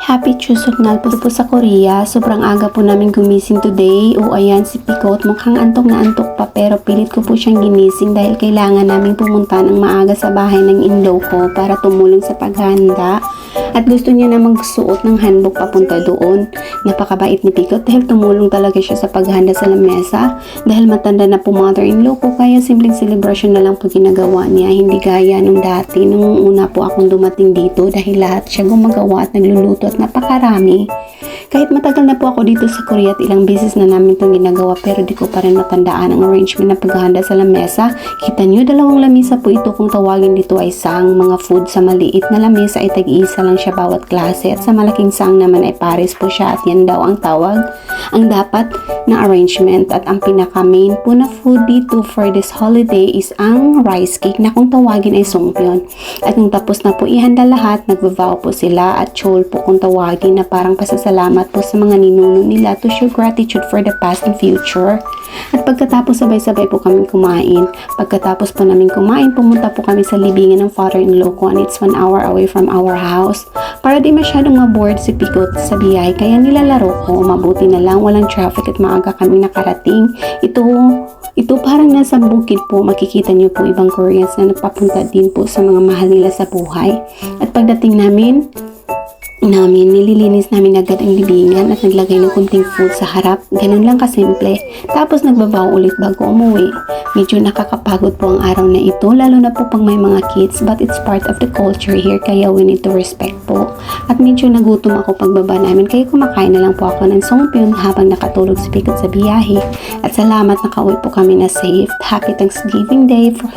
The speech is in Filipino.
Happy Chuseok po sa Korea. Sobrang aga po namin gumising today. O ayan si Pikot. Mukhang antok na antok pa pero pilit ko po siyang ginising dahil kailangan namin pumunta ng maaga sa bahay ng in-law ko para tumulong sa paghahanda. At gusto niya na magsuot ng hanbok papunta doon. Napakabait ni Pikot dahil tumulong talaga siya sa paghahanda sa lamesa. Dahil matanda na po mother-in-law ko kaya simpleng celebration na lang po ginagawa niya. Hindi gaya nung dati nung una po akong dumating dito dahil lahat siya gumagawa at nagluluto at napakarami. Kahit matagal na po ako dito sa Korea at ilang beses na namin itong ginagawa pero di ko pa rin matandaan ang arrangement na paghahanda sa lamesa. Kita nyo, dalawang lamesa po ito kung tawagin dito ay sang. Mga food sa maliit na lamesa ay tag-iisa lang siya bawat klase at sa malaking sang naman ay pares po siya at yan daw ang tawag. Ang dapat na arrangement at ang pinaka main po na food dito for this holiday is ang rice cake na kung tawagin ay songpyeon. At nung tapos na po ihanda lahat, nagvavow po sila at chol po kung tawagin na parang pasasalamat po sa mga ninuno nila to show gratitude for the past and future. At pagkatapos sabay-sabay po kami kumain. Pagkatapos po namin kumain, pumunta po kami sa libingan ng father-in-law ko and it's 1 hour away from our house. Para di masyadong maboard si Pikot sa biyahe kaya nilalaro ko. Mabuti na lang walang traffic at maaga kami nakarating. Ito parang nasa bukid po, makikita nyo po ibang Koreans na nagpapunta din po sa mga mahal nila sa buhay. At pagdating namin, nililinis namin agad ang libingan at naglagay ng kunting food sa harap. Ganun lang kasimple. Tapos nagbabaw ulit bago umuwi. Medyo nakakapagod po ang araw na ito, lalo na po pang may mga kids, but it's part of the culture here kaya we need to respect po. At medyo nagutom ako pagbaba namin kaya kumakain na lang po ako ng songpyeon habang nakatulog si Pikot sa biyahe. At salamat nakauwi po kami na safe. Happy Thanksgiving Day for